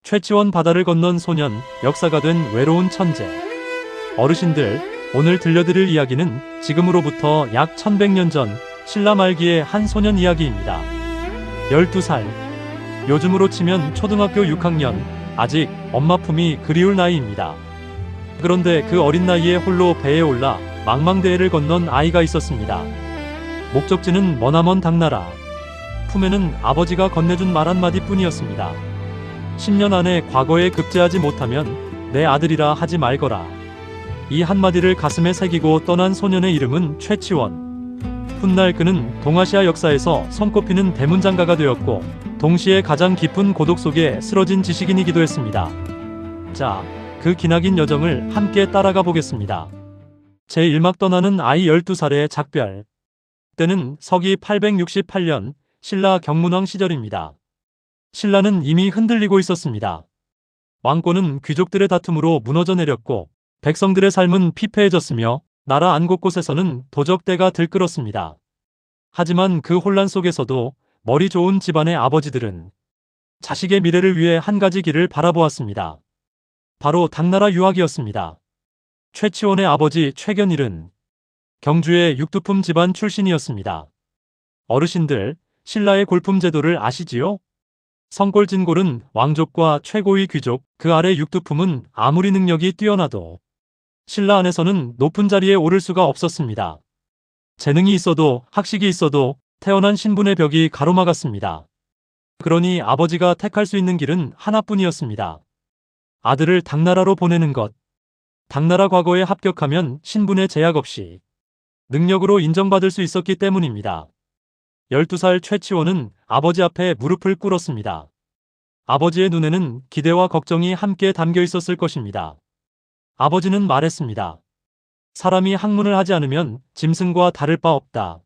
최치원 바다를 건넌 소년, 역사가 된 외로운 천재. 어르신들, 오늘 들려드릴 이야기는 지금으로부터 약 1100년 전 신라 말기의 한 소년 이야기입니다. 12살. 요즘으로 치면 초등학교 6학년, 아직 엄마 품이 그리울 나이입니다. 그런데 그 어린 나이에 홀로 배에 올라 망망대해를 건넌 아이가 있었습니다. 목적지는 머나먼 당나라. 품에는 아버지가 건네준 말 한마디 뿐이었습니다. 10년 안에 과거에 급제하지 못하면 내 아들이라 하지 말거라. 이 한마디를 가슴에 새기고 떠난 소년의 이름은 최치원. 훗날 그는 동아시아 역사에서 손꼽히는 대문장가가 되었고, 동시에 가장 깊은 고독 속에 쓰러진 지식인이기도 했습니다. 자, 그 기나긴 여정을 함께 따라가 보겠습니다. 제1막 떠나는 아이 12살의 작별. 때는 서기 868년 신라 경문왕 시절입니다. 신라는 이미 흔들리고 있었습니다. 왕권은 귀족들의 다툼으로 무너져 내렸고, 백성들의 삶은 피폐해졌으며 나라 안 곳곳에서는 도적대가 들끓었습니다. 하지만 그 혼란 속에서도 머리 좋은 집안의 아버지들은 자식의 미래를 위해 한 가지 길을 바라보았습니다. 바로 당나라 유학이었습니다. 최치원의 아버지 최견일은 경주의 육두품 집안 출신이었습니다. 어르신들, 신라의 골품 제도를 아시지요? 성골진골은 왕족과 최고위 귀족, 그 아래 육두품은 아무리 능력이 뛰어나도 신라 안에서는 높은 자리에 오를 수가 없었습니다. 재능이 있어도 학식이 있어도 태어난 신분의 벽이 가로막았습니다. 그러니 아버지가 택할 수 있는 길은 하나뿐이었습니다. 아들을 당나라로 보내는 것. 당나라 과거에 합격하면 신분의 제약 없이 능력으로 인정받을 수 있었기 때문입니다. 12살 최치원은 아버지 앞에 무릎을 꿇었습니다. 아버지의 눈에는 기대와 걱정이 함께 담겨 있었을 것입니다. 아버지는 말했습니다. 사람이 학문을 하지 않으면 짐승과 다를 바 없다.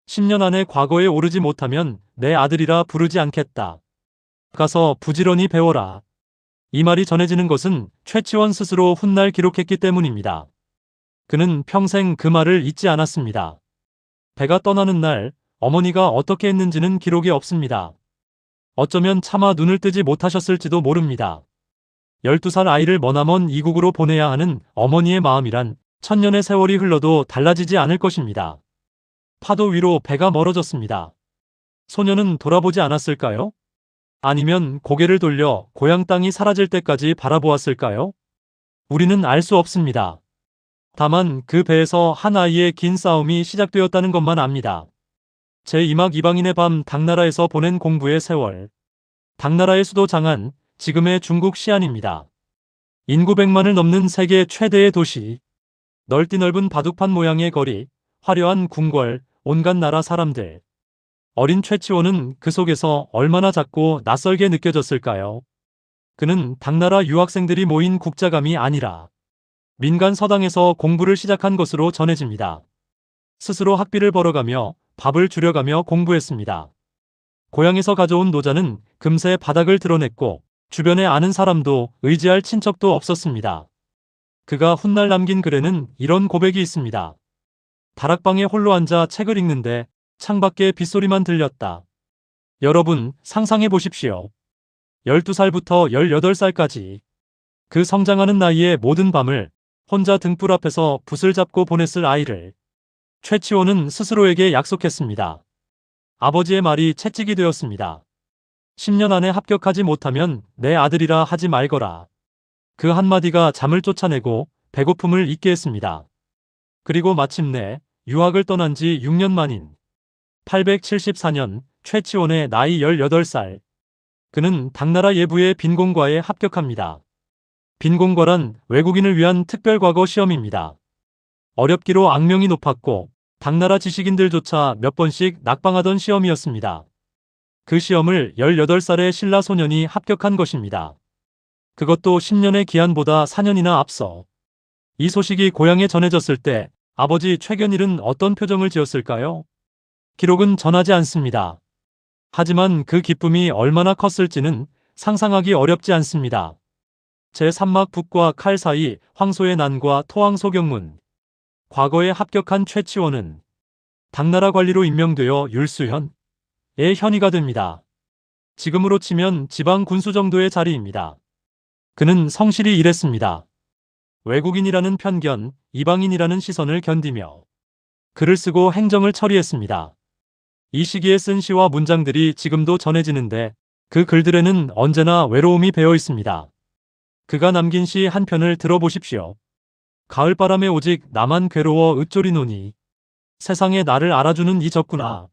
10년 안에 과거에 오르지 못하면 내 아들이라 부르지 않겠다. 가서 부지런히 배워라. 이 말이 전해지는 것은 최치원 스스로 훗날 기록했기 때문입니다. 그는 평생 그 말을 잊지 않았습니다. 배가 떠나는 날 어머니가 어떻게 했는지는 기록이 없습니다. 어쩌면 차마 눈을 뜨지 못하셨을지도 모릅니다. 12살 아이를 머나먼 이국으로 보내야 하는 어머니의 마음이란 천년의 세월이 흘러도 달라지지 않을 것입니다. 파도 위로 배가 멀어졌습니다. 소녀는 돌아보지 않았을까요? 아니면 고개를 돌려 고향 땅이 사라질 때까지 바라보았을까요? 우리는 알 수 없습니다. 다만 그 배에서 한 아이의 긴 싸움이 시작되었다는 것만 압니다. 제2막 이방인의 밤 당나라에서 보낸 공부의 세월. 당나라의 수도 장안, 지금의 중국 시안입니다. 인구 100만을 넘는 세계 최대의 도시. 넓디 넓은 바둑판 모양의 거리, 화려한 궁궐, 온갖 나라 사람들. 어린 최치원은 그 속에서 얼마나 작고 낯설게 느껴졌을까요? 그는 당나라 유학생들이 모인 국자감이 아니라 민간 서당에서 공부를 시작한 것으로 전해집니다. 스스로 학비를 벌어가며 밥을 줄여가며 공부했습니다. 고향에서 가져온 노자는 금세 바닥을 드러냈고 주변에 아는 사람도 의지할 친척도 없었습니다. 그가 훗날 남긴 글에는 이런 고백이 있습니다. 다락방에 홀로 앉아 책을 읽는데 창밖에 빗소리만 들렸다. 여러분 상상해 보십시오. 12살부터 18살까지 그 성장하는 나이에 모든 밤을 혼자 등불 앞에서 붓을 잡고 보냈을 아이를 최치원은 스스로에게 약속했습니다. 아버지의 말이 채찍이 되었습니다. 10년 안에 합격하지 못하면 내 아들이라 하지 말거라. 그 한마디가 잠을 쫓아내고 배고픔을 잊게 했습니다. 그리고 마침내 유학을 떠난 지 6년 만인 874년 최치원의 나이 18살. 그는 당나라 예부의 빈공과에 합격합니다. 빈공과란 외국인을 위한 특별과거 시험입니다. 어렵기로 악명이 높았고 당나라 지식인들조차 몇 번씩 낙방하던 시험이었습니다. 그 시험을 18살의 신라 소년이 합격한 것입니다. 그것도 10년의 기한보다 4년이나 앞서. 이 소식이 고향에 전해졌을 때 아버지 최견일은 어떤 표정을 지었을까요? 기록은 전하지 않습니다. 하지만 그 기쁨이 얼마나 컸을지는 상상하기 어렵지 않습니다. 제3막 북과 칼 사이 황소의 난과 토항소경문. 과거에 합격한 최치원은 당나라 관리로 임명되어 율수현의 현의가 됩니다. 지금으로 치면 지방 군수 정도의 자리입니다. 그는 성실히 일했습니다. 외국인이라는 편견, 이방인이라는 시선을 견디며 글을 쓰고 행정을 처리했습니다. 이 시기에 쓴 시와 문장들이 지금도 전해지는데 그 글들에는 언제나 외로움이 배어 있습니다. 그가 남긴 시 한 편을 들어보십시오. 가을바람에 오직 나만 괴로워 읊조리노니 세상에 나를 알아주는 이 적구나.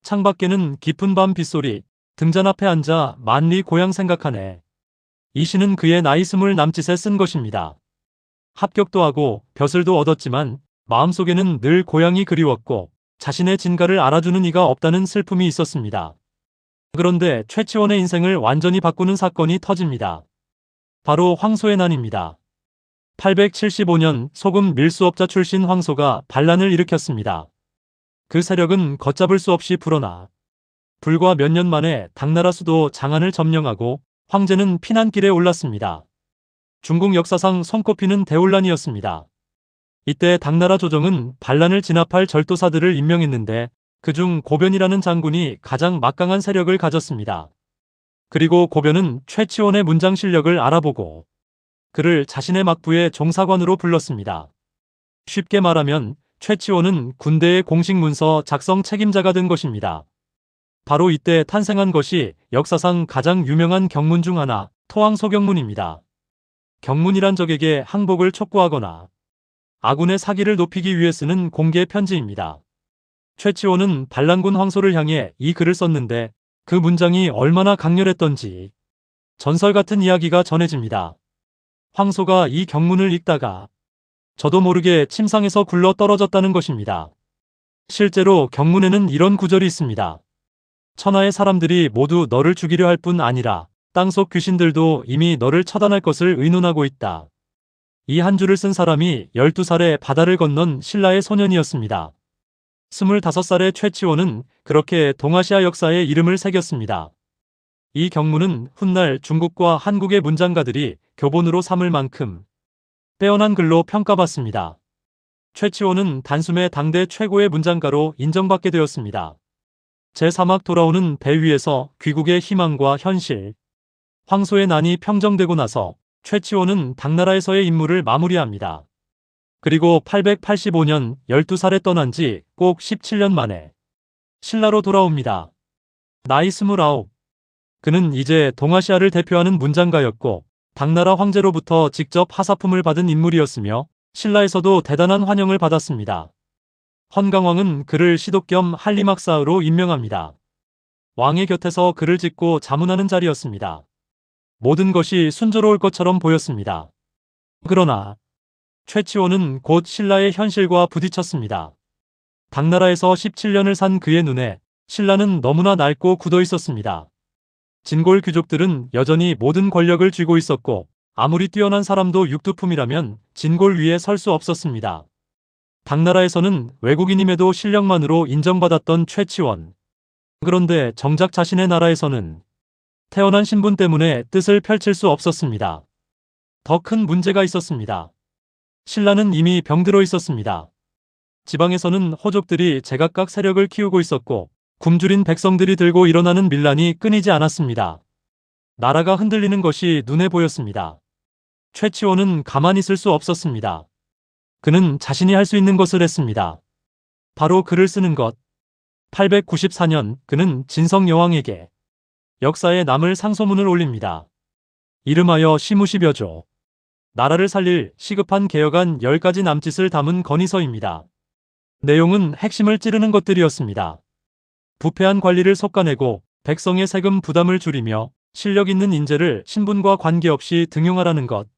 창밖에는 깊은 밤 빗소리, 등잔 앞에 앉아 만리 고향 생각하네. 이 시는 그의 나이 20 남짓에 쓴 것입니다. 합격도 하고 벼슬도 얻었지만 마음속에는 늘 고향이 그리웠고 자신의 진가를 알아주는 이가 없다는 슬픔이 있었습니다. 그런데 최치원의 인생을 완전히 바꾸는 사건이 터집니다. 바로 황소의 난입니다. 875년 소금 밀수업자 출신 황소가 반란을 일으켰습니다. 그 세력은 걷잡을 수 없이 불어나 불과 몇 년 만에 당나라 수도 장안을 점령하고 황제는 피난길에 올랐습니다. 중국 역사상 손꼽히는 대혼란이었습니다. 이때 당나라 조정은 반란을 진압할 절도사들을 임명했는데 그중 고변이라는 장군이 가장 막강한 세력을 가졌습니다. 그리고 고변은 최치원의 문장 실력을 알아보고 그를 자신의 막부의 종사관으로 불렀습니다. 쉽게 말하면 최치원은 군대의 공식 문서 작성 책임자가 된 것입니다. 바로 이때 탄생한 것이 역사상 가장 유명한 경문 중 하나, 토항소경문입니다. 경문이란 적에게 항복을 촉구하거나 아군의 사기를 높이기 위해 쓰는 공개 편지입니다. 최치원은 반란군 황소를 향해 이 글을 썼는데 그 문장이 얼마나 강렬했던지 전설 같은 이야기가 전해집니다. 황소가 이 경문을 읽다가 저도 모르게 침상에서 굴러 떨어졌다는 것입니다. 실제로 경문에는 이런 구절이 있습니다. 천하의 사람들이 모두 너를 죽이려 할 뿐 아니라 땅속 귀신들도 이미 너를 처단할 것을 의논하고 있다. 이 한 줄을 쓴 사람이 12살에 바다를 건넌 신라의 소년이었습니다. 25살의 최치원은 그렇게 동아시아 역사에 이름을 새겼습니다. 이 경문은 훗날 중국과 한국의 문장가들이 교본으로 삼을 만큼 빼어난 글로 평가받습니다. 최치원은 단숨에 당대 최고의 문장가로 인정받게 되었습니다. 제3막 돌아오는 배 위에서 귀국의 희망과 현실, 황소의 난이 평정되고 나서 최치원은 당나라에서의 임무를 마무리합니다. 그리고 885년 12살에 떠난 지 꼭 17년 만에 신라로 돌아옵니다. 나이 29. 그는 이제 동아시아를 대표하는 문장가였고 당나라 황제로부터 직접 하사품을 받은 인물이었으며 신라에서도 대단한 환영을 받았습니다. 헌강왕은 그를 시독 겸 한리막사으로 임명합니다. 왕의 곁에서 글을 짓고 자문하는 자리였습니다. 모든 것이 순조로울 것처럼 보였습니다. 그러나 최치원은 곧 신라의 현실과 부딪혔습니다. 당나라에서 17년을 산 그의 눈에 신라는 너무나 낡고 굳어 있었습니다. 진골 귀족들은 여전히 모든 권력을 쥐고 있었고 아무리 뛰어난 사람도 육두품이라면 진골 위에 설 수 없었습니다. 당나라에서는 외국인임에도 실력만으로 인정받았던 최치원. 그런데 정작 자신의 나라에서는 태어난 신분 때문에 뜻을 펼칠 수 없었습니다. 더 큰 문제가 있었습니다. 신라는 이미 병들어 있었습니다. 지방에서는 호족들이 제각각 세력을 키우고 있었고 굶주린 백성들이 들고 일어나는 밀란이 끊이지 않았습니다. 나라가 흔들리는 것이 눈에 보였습니다. 최치원은 가만히 있을 수 없었습니다. 그는 자신이 할 수 있는 것을 했습니다. 바로 글을 쓰는 것. 894년 그는 진성 여왕에게 역사에 남을 상소문을 올립니다. 이름하여 시무시벼조. 나라를 살릴 시급한 개혁안 10가지 남짓을 담은 건의서입니다. 내용은 핵심을 찌르는 것들이었습니다. 부패한 관리를 솎아내고 백성의 세금 부담을 줄이며 실력 있는 인재를 신분과 관계없이 등용하라는 것.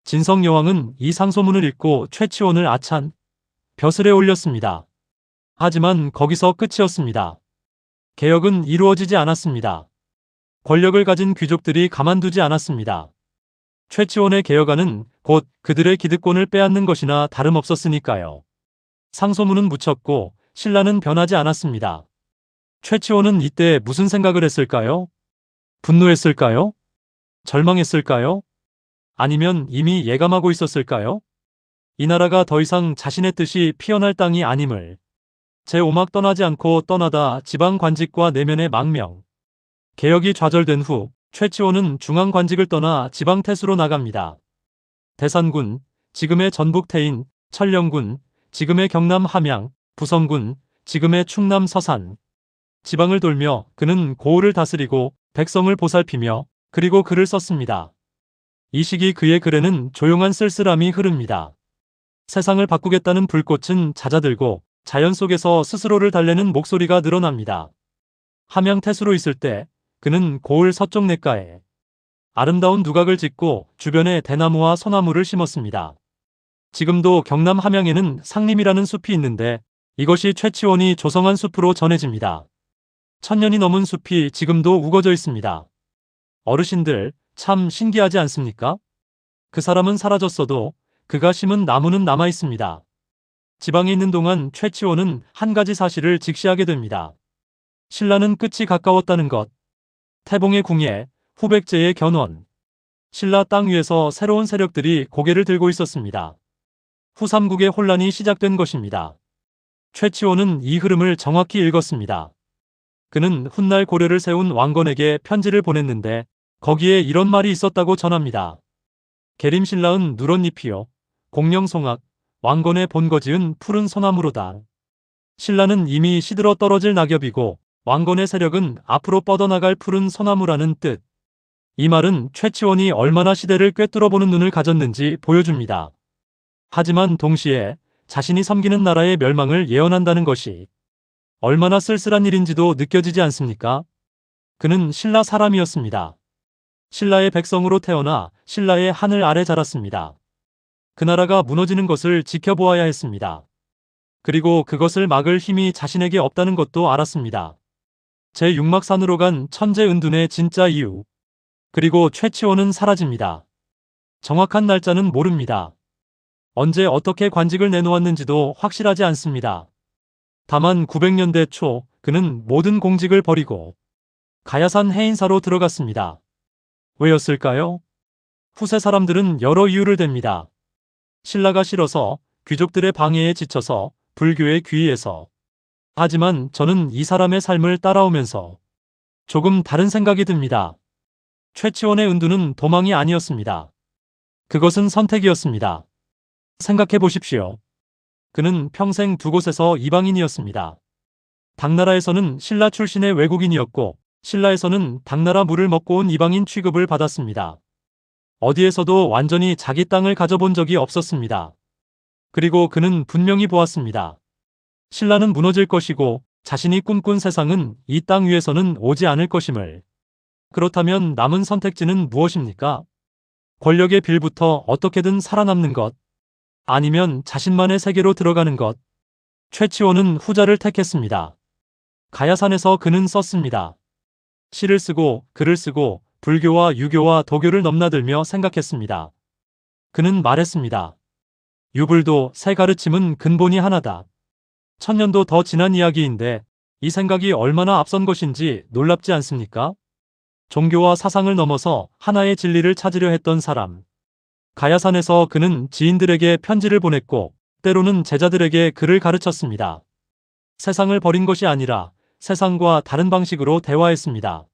진성 여왕은 이 상소문을 읽고 최치원을 아찬, 벼슬에 올렸습니다. 하지만 거기서 끝이었습니다. 개혁은 이루어지지 않았습니다. 권력을 가진 귀족들이 가만두지 않았습니다. 최치원의 개혁안은 곧 그들의 기득권을 빼앗는 것이나 다름없었으니까요. 상소문은 묻혔고 신라는 변하지 않았습니다. 최치원은 이때 무슨 생각을 했을까요? 분노했을까요? 절망했을까요? 아니면 이미 예감하고 있었을까요? 이 나라가 더 이상 자신의 뜻이 피어날 땅이 아님을. 제5막 떠나지 않고 떠나다 지방 관직과 내면의 망명. 개혁이 좌절된 후 최치원은 중앙관직을 떠나 지방태수로 나갑니다. 대산군, 지금의 전북 태인, 천령군, 지금의 경남 함양, 부성군, 지금의 충남 서산. 지방을 돌며 그는 고을을 다스리고 백성을 보살피며 그리고 글을 썼습니다. 이 시기 그의 글에는 조용한 쓸쓸함이 흐릅니다. 세상을 바꾸겠다는 불꽃은 잦아들고 자연 속에서 스스로를 달래는 목소리가 늘어납니다. 함양 태수로 있을 때 그는 고을 서쪽 냇가에 아름다운 누각을 짓고 주변에 대나무와 소나무를 심었습니다. 지금도 경남 함양에는 상림이라는 숲이 있는데 이것이 최치원이 조성한 숲으로 전해집니다. 1000년이 넘은 숲이 지금도 우거져 있습니다. 어르신들, 참 신기하지 않습니까? 그 사람은 사라졌어도 그가 심은 나무는 남아 있습니다. 지방에 있는 동안 최치원은 한 가지 사실을 직시하게 됩니다. 신라는 끝이 가까웠다는 것. 태봉의 궁예, 후백제의 견원. 신라 땅 위에서 새로운 세력들이 고개를 들고 있었습니다. 후삼국의 혼란이 시작된 것입니다. 최치원은 이 흐름을 정확히 읽었습니다. 그는 훗날 고려를 세운 왕건에게 편지를 보냈는데 거기에 이런 말이 있었다고 전합니다. 계림신라은 누런 잎이요 공령송악 왕건의 본거지은 푸른 소나무로다. 신라는 이미 시들어 떨어질 낙엽이고 왕건의 세력은 앞으로 뻗어나갈 푸른 소나무라는 뜻. 이 말은 최치원이 얼마나 시대를 꿰뚫어보는 눈을 가졌는지 보여줍니다. 하지만 동시에 자신이 섬기는 나라의 멸망을 예언한다는 것이 얼마나 쓸쓸한 일인지도 느껴지지 않습니까? 그는 신라 사람이었습니다. 신라의 백성으로 태어나 신라의 하늘 아래 자랐습니다. 그 나라가 무너지는 것을 지켜보아야 했습니다. 그리고 그것을 막을 힘이 자신에게 없다는 것도 알았습니다. 제6막산으로 간 천재 은둔의 진짜 이유. 그리고 최치원은 사라집니다. 정확한 날짜는 모릅니다. 언제 어떻게 관직을 내놓았는지도 확실하지 않습니다. 다만 900년대 초 그는 모든 공직을 버리고 가야산 해인사로 들어갔습니다. 왜였을까요? 후세 사람들은 여러 이유를 댑니다. 신라가 싫어서, 귀족들의 방해에 지쳐서, 불교의 귀의에서. 하지만 저는 이 사람의 삶을 따라오면서 조금 다른 생각이 듭니다. 최치원의 은둔은 도망이 아니었습니다. 그것은 선택이었습니다. 생각해 보십시오. 그는 평생 두 곳에서 이방인이었습니다. 당나라에서는 신라 출신의 외국인이었고 신라에서는 당나라 물을 먹고 온 이방인 취급을 받았습니다. 어디에서도 완전히 자기 땅을 가져본 적이 없었습니다. 그리고 그는 분명히 보았습니다. 신라는 무너질 것이고 자신이 꿈꾼 세상은 이 땅 위에서는 오지 않을 것임을. 그렇다면 남은 선택지는 무엇입니까? 권력의 빌부터 어떻게든 살아남는 것, 아니면 자신만의 세계로 들어가는 것. 최치원은 후자를 택했습니다. 가야산에서 그는 썼습니다. 시를 쓰고 글을 쓰고 불교와 유교와 도교를 넘나들며 생각했습니다. 그는 말했습니다. 유불도 새 가르침은 근본이 하나다. 1000년도 더 지난 이야기인데 이 생각이 얼마나 앞선 것인지 놀랍지 않습니까? 종교와 사상을 넘어서 하나의 진리를 찾으려 했던 사람. 가야산에서 그는 지인들에게 편지를 보냈고 때로는 제자들에게 글을 가르쳤습니다. 세상을 버린 것이 아니라 세상과 다른 방식으로 대화했습니다.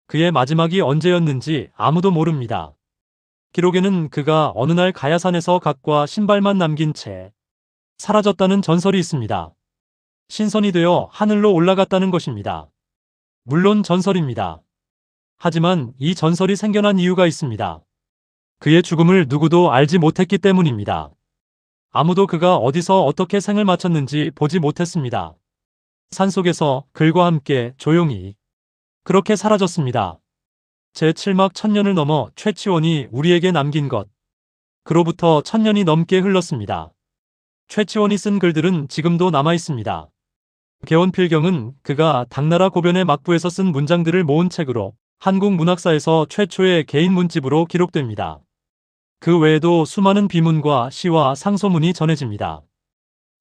그의 마지막이 언제였는지 아무도 모릅니다. 기록에는 그가 어느 날 가야산에서 각과 신발만 남긴 채 사라졌다는 전설이 있습니다. 신선이 되어 하늘로 올라갔다는 것입니다. 물론 전설입니다. 하지만 이 전설이 생겨난 이유가 있습니다. 그의 죽음을 누구도 알지 못했기 때문입니다. 아무도 그가 어디서 어떻게 생을 마쳤는지 보지 못했습니다. 산속에서 글과 함께 조용히 그렇게 사라졌습니다. 제7막 1000년을 넘어 최치원이 우리에게 남긴 것. 그로부터 1000년이 넘게 흘렀습니다. 최치원이 쓴 글들은 지금도 남아 있습니다. 개원필경은 그가 당나라 고변의 막부에서 쓴 문장들을 모은 책으로 한국 문학사에서 최초의 개인 문집으로 기록됩니다. 그 외에도 수많은 비문과 시와 상소문이 전해집니다.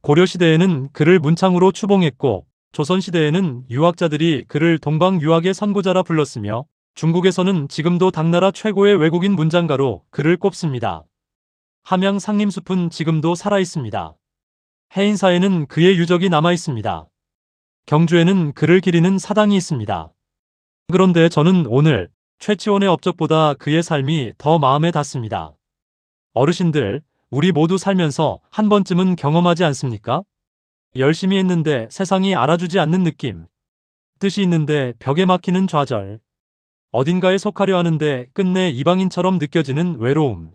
고려시대에는 그를 문창으로 추봉했고 조선시대에는 유학자들이 그를 동방유학의 선구자라 불렀으며 중국에서는 지금도 당나라 최고의 외국인 문장가로 그를 꼽습니다. 함양 상림숲은 지금도 살아있습니다. 해인사에는 그의 유적이 남아있습니다. 경주에는 그를 기리는 사당이 있습니다. 그런데 저는 오늘 최치원의 업적보다 그의 삶이 더 마음에 닿습니다. 어르신들, 우리 모두 살면서 한 번쯤은 경험하지 않습니까? 열심히 했는데 세상이 알아주지 않는 느낌. 뜻이 있는데 벽에 막히는 좌절. 어딘가에 속하려 하는데 끝내 이방인처럼 느껴지는 외로움.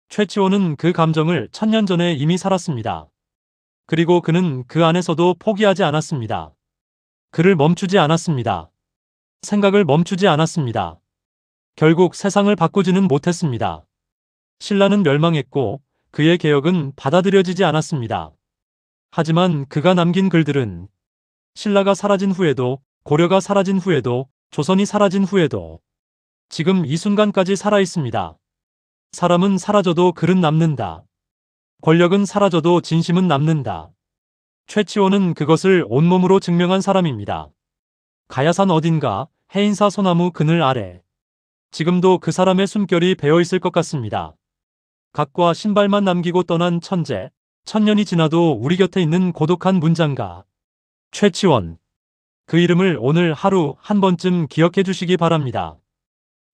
최치원은 그 감정을 1000년 전에 이미 살았습니다. 그리고 그는 그 안에서도 포기하지 않았습니다. 그를 멈추지 않았습니다. 생각을 멈추지 않았습니다. 결국 세상을 바꾸지는 못했습니다. 신라는 멸망했고 그의 개혁은 받아들여지지 않았습니다. 하지만 그가 남긴 글들은 신라가 사라진 후에도, 고려가 사라진 후에도, 조선이 사라진 후에도 지금 이 순간까지 살아있습니다. 사람은 사라져도 글은 남는다. 권력은 사라져도 진심은 남는다. 최치원은 그것을 온몸으로 증명한 사람입니다. 가야산 어딘가 해인사 소나무 그늘 아래. 지금도 그 사람의 숨결이 배어있을 것 같습니다. 각과 신발만 남기고 떠난 천재. 1000년이 지나도 우리 곁에 있는 고독한 문장가. 최치원. 그 이름을 오늘 하루 한 번쯤 기억해 주시기 바랍니다.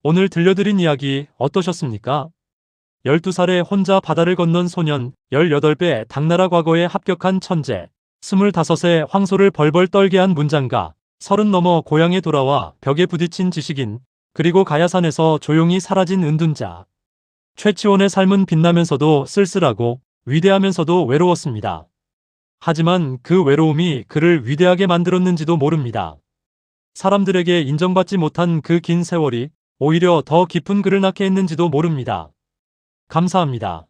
오늘 들려드린 이야기 어떠셨습니까? 12살에 혼자 바다를 건넌 소년, 18배 당나라 과거에 합격한 천재, 25세 황소를 벌벌 떨게 한 문장가, 30 넘어 고향에 돌아와 벽에 부딪힌 지식인, 그리고 가야산에서 조용히 사라진 은둔자. 최치원의 삶은 빛나면서도 쓸쓸하고 위대하면서도 외로웠습니다. 하지만 그 외로움이 그를 위대하게 만들었는지도 모릅니다. 사람들에게 인정받지 못한 그 긴 세월이 오히려 더 깊은 그를 낳게 했는지도 모릅니다. 감사합니다.